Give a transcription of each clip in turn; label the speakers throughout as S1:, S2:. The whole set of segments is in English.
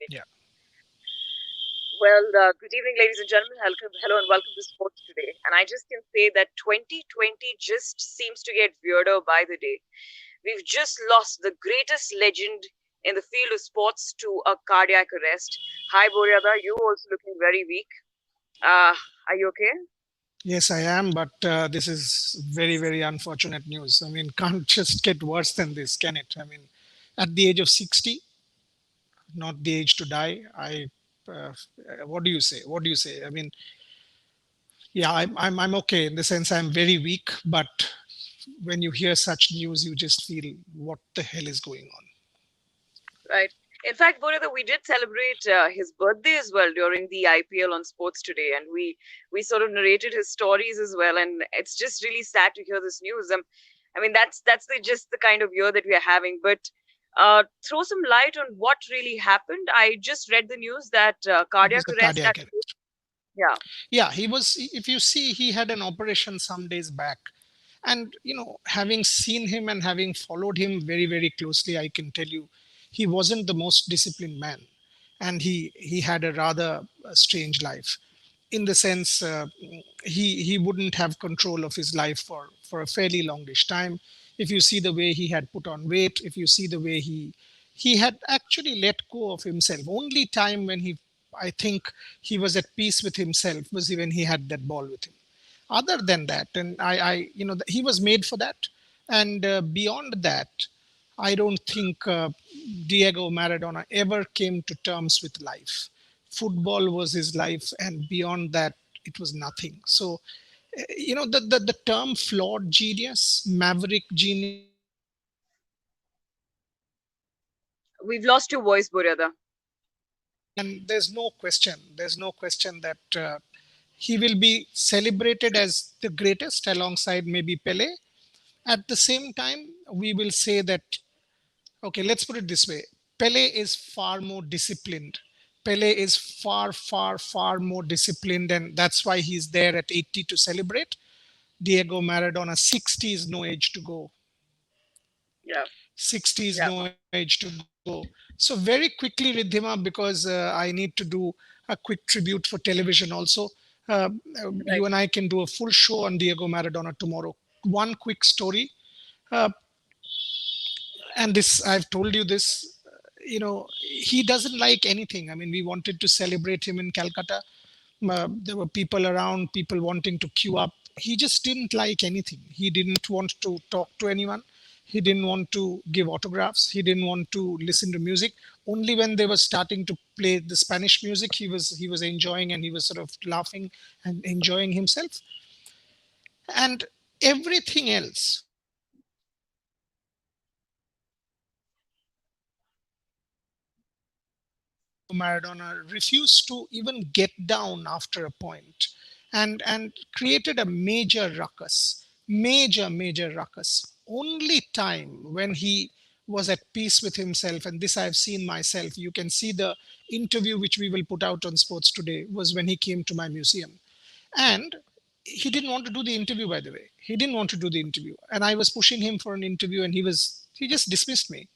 S1: Yeah.
S2: Well, good evening, ladies and gentlemen. Hello and welcome to Sports Today. And I just can say that 2020 just seems to get weirder by the day. We've just lost the greatest legend in the field of sports to a cardiac arrest. Hi, Boryada. You also looking very weak. Uh, are you okay?
S1: Yes, I am, but this is very, very unfortunate news. I mean, can't just get worse than this, can it? I mean, at the age of 60, not the age to die. What do you say? What do you say? I mean, yeah, I'm okay in the sense I'm very weak, but when you hear such news, you just feel what the hell is going on.
S2: Right. In fact, Boryada, we did celebrate his birthday as well during the IPL on Sports Today, and we sort of narrated his stories as well. And it's just really sad to hear this news. I mean, that's just the kind of year that we are having. But throw some light on what really happened. I just read the news that
S1: It was
S2: cardiac
S1: the
S2: arrest.
S1: cardiac arrest.
S2: Yeah,
S1: Yeah, he was. If you see, he had an operation some days back, and having seen him and having followed him very, very closely, I can tell you, he wasn't the most disciplined man, and he had a rather strange life, in the sense he wouldn't have control of his life for a fairly longish time. If you see the way he had put on weight, if you see the way he had actually let go of himself. Only time when I think he was at peace with himself was when he had that ball with him. Other than that, and he was made for that. And beyond that, I don't think Diego Maradona ever came to terms with life. Football was his life, and beyond that, it was nothing. So, the term flawed genius, maverick genius,
S2: we've lost your voice, Boryada.
S1: and there's no question that he will be celebrated as the greatest alongside maybe Pele. At the same time, we will say that, okay, let's put it this way: Pele is far more disciplined. Pele is far, far, far more disciplined, and that's why he's there at 80 to celebrate. Diego Maradona, 60 is no age to go.
S2: Yeah,
S1: 60 is
S2: yeah,
S1: no age to go. So, very quickly, Riddhima, because I need to do a quick tribute for television also. Uh, you
S2: right.
S1: and I can do a full show on Diego Maradona tomorrow. One quick story. Uh, and this, I've told you this, he doesn't like anything. I mean, we wanted to celebrate him in Calcutta. There were people around, people wanting to queue up. He just didn't like anything. He didn't want to talk to anyone. He didn't want to give autographs. He didn't want to listen to music. Only when they were starting to play the Spanish music, he was enjoying, and he was sort of laughing and enjoying himself. And everything else, Maradona refused to even get down after a point, and created a major ruckus, major ruckus. Only time when he was at peace with himself, and this I've seen myself. You can see the interview which we will put out on Sports Today, was when he came to my museum. And he didn't want to do the interview, by the way. He didn't want to do the interview. And I was pushing him for an interview, and he just dismissed me.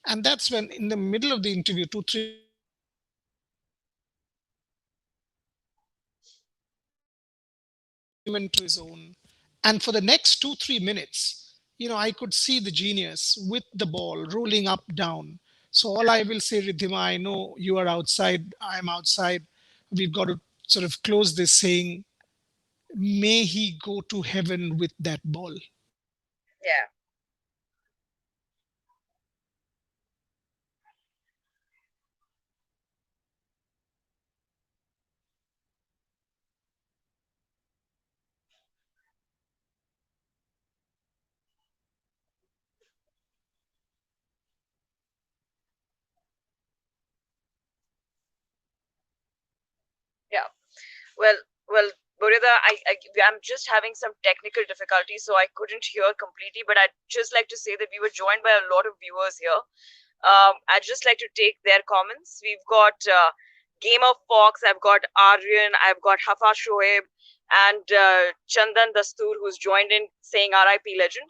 S1: And that's when, in the middle of the interview, 2 3 minutes into the interview, came into his own. And for the next 2 3 minutes, I could see the genius with the ball rolling up, down. So all I will say, Ridhima, I know you are outside, I'm outside. We've got to sort of close this saying, may he go to heaven with that ball.
S2: Yeah. Yeah. Well, well, Burida, I'm just having some technical difficulties, so I couldn't hear completely. But I'd just like to say that we were joined by a lot of viewers here. I'd just like to take their comments. We've got Gamer Fox, I've got Aryan, I've got Hafa Shoaib, and Chandan Dastur, who's joined in saying RIP legend.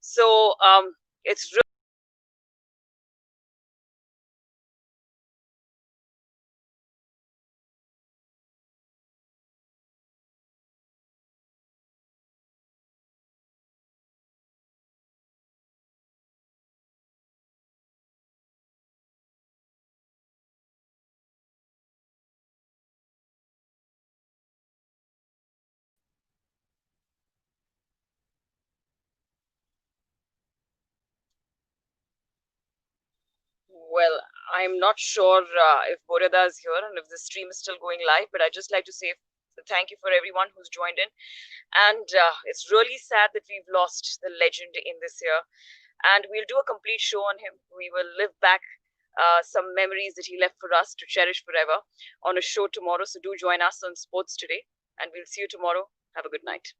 S2: So it's Well, I'm not sure if Boryada is here and if the stream is still going live, but I'd just like to say thank you for everyone who's joined in. And it's really sad that we've lost the legend in this year. And we'll do a complete show on him. We will live back some memories that he left for us to cherish forever on a show tomorrow. So do join us on Sports Today, and we'll see you tomorrow. Have a good night.